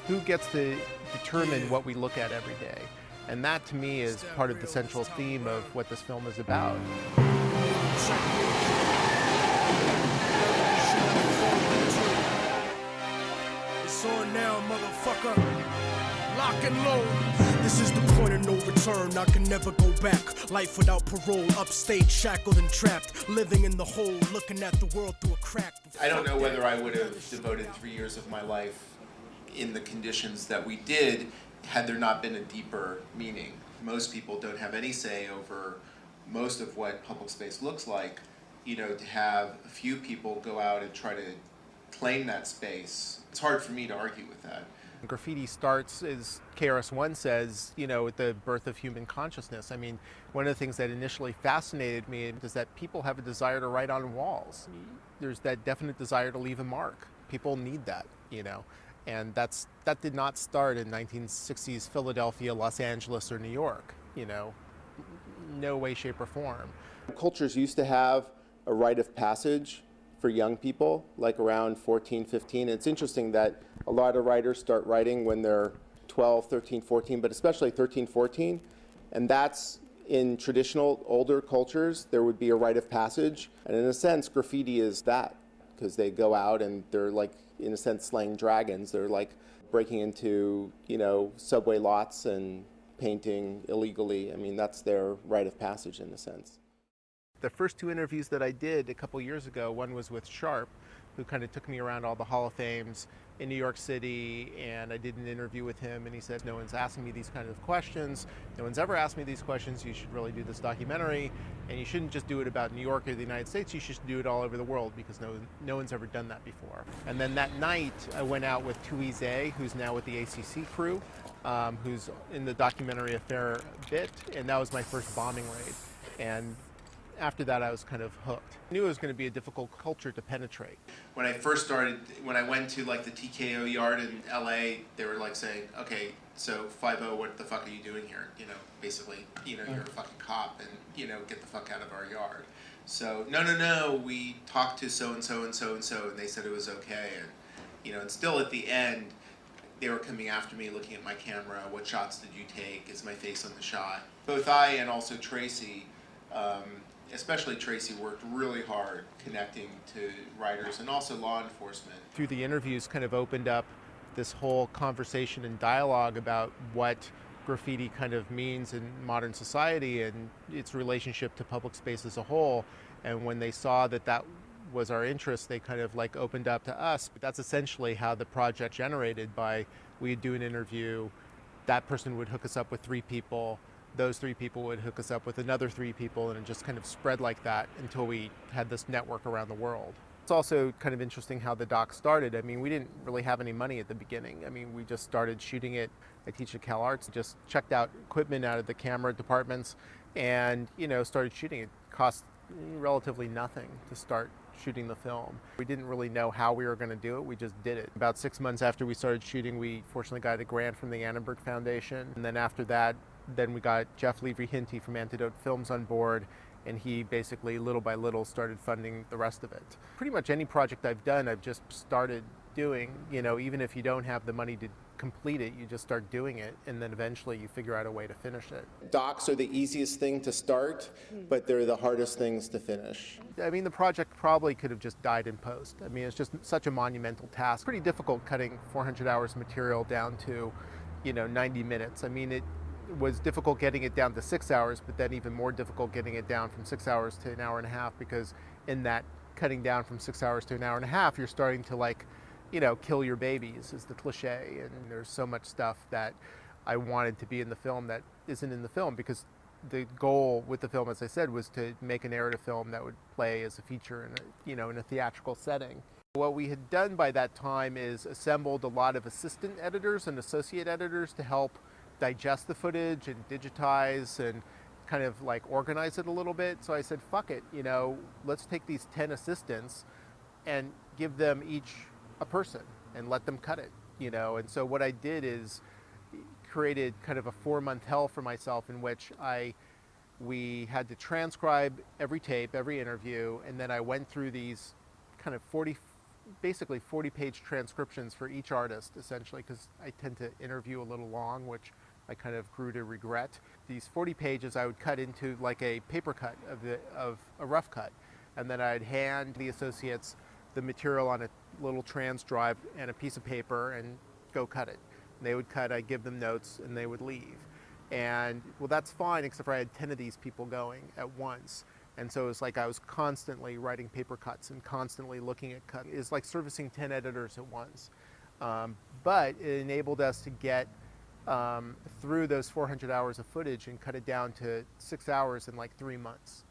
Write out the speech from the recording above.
Who gets to determine what we look at every day? And that, to me, is part of the central theme of what this film is about. It's on now, motherfucker. Lock and load. This is the point of no return. I can never go back. Life without parole, upstate, shackled and trapped. Living in the hole, looking at the world through a crack. I don't know whether I would have devoted 3 years of my life in the conditions that we did had there not been a deeper meaning. Most people don't have any say over most of what public space looks like. You know, to have a few people go out and try to claim that space, it's hard for me to argue with that. Graffiti starts, as KRS-One says, you know, with the birth of human consciousness. I mean, one of the things that initially fascinated me is that people have a desire to write on walls. There's that definite desire to leave a mark. People need that, you know. And that did not start in 1960s Philadelphia, Los Angeles, or New York, you know, no way, shape, or form. Cultures used to have a rite of passage for young people, like around 14, 15. It's interesting that a lot of writers start writing when they're 12, 13, 14, but especially 13, 14. And that's in traditional older cultures, there would be a rite of passage. And in a sense, graffiti is that, because they go out and they're like, in a sense, slaying dragons. They're like breaking into, you know, subway lots and painting illegally. I mean, that's their rite of passage in a sense. The first two interviews that I did a couple years ago, one was with Sharp, who kind of took me around all the Hall of Fames in New York City, and I did an interview with him, and he said, no one's asking me these kind of questions. No one's ever asked me these questions. You should really do this documentary, and you shouldn't just do it about New York or the United States. You should do it all over the world, because no one's ever done that before. And then that night, I went out with Tuize, who's now with the ACC crew, who's in the documentary a fair bit, and that was my first bombing raid. And after that, I was kind of hooked. I knew it was going to be a difficult culture to penetrate. When I first started, when I went to like the TKO yard in LA, they were like saying, okay, so 5-0, what the fuck are you doing here? You know, basically, you know, you're a fucking cop and, you know, get the fuck out of our yard. So, no, we talked to so-and-so and so-and-so, and they said it was okay. And, you know, and still at the end, they were coming after me, looking at my camera. What shots did you take? Is my face on the shot? Both I and also Tracy, especially Tracy, worked really hard connecting to writers and also law enforcement. Through the interviews kind of opened up this whole conversation and dialogue about what graffiti kind of means in modern society and its relationship to public space as a whole. And when they saw that that was our interest, they kind of like opened up to us. But that's essentially how the project generated. By we'd do an interview, that person would hook us up with 3 people, those 3 people would hook us up with another 3 people, and it just kind of spread like that until we had this network around the world. It's also kind of interesting how the doc started. I mean, we didn't really have any money at the beginning. I mean, we just started shooting it. I teach at Cal Arts, just checked out equipment out of the camera departments and, you know, started shooting. It cost relatively nothing to start shooting the film. We didn't really know how we were going to do it. We just did it. About 6 months after we started shooting, we fortunately got a grant from the Annenberg Foundation. And then after that, then we got Jeff Levy-Hinty from Antidote Films on board, and he basically little by little started funding the rest of it. Pretty much any project I've done, I've just started doing. You know, even if you don't have the money to complete it, you just start doing it, and then eventually you figure out a way to finish it. Docs are the easiest thing to start, but they're the hardest things to finish. I mean, the project probably could have just died in post. I mean, it's just such a monumental task. Pretty difficult cutting 400 hours of material down to, you know, 90 minutes. I mean, it was difficult getting it down to 6 hours, but then even more difficult getting it down from 6 hours to an hour and a half, because in that cutting down from 6 hours to an hour and a half, you're starting to, like, you know, kill your babies is the cliche. And there's so much stuff that I wanted to be in the film that isn't in the film, because the goal with the film, as I said, was to make a narrative film that would play as a feature in a, you know, in a theatrical setting. What we had done by that time is assembled a lot of assistant editors and associate editors to help digest the footage and digitize and kind of like organize it a little bit. So I said, fuck it, you know, let's take these 10 assistants and give them each a person and let them cut it, you know. And so what I did is created kind of a 4-month hell for myself, in which I We had to transcribe every tape, every interview, and then I went through these kind of basically 40-page transcriptions for each artist, essentially, because I tend to interview a little long, which I kind of grew to regret. These 40 pages I would cut into like a paper cut of a rough cut, and then I'd hand the associates the material on a little trans drive and a piece of paper and go cut it. And they would cut, I'd give them notes, and they would leave. And well, that's fine, except for I had 10 of these people going at once. And so it was like I was constantly writing paper cuts and constantly looking at cuts. It's like servicing 10 editors at once. But it enabled us to get through those 400 hours of footage and cut it down to 6 hours in like 3 months.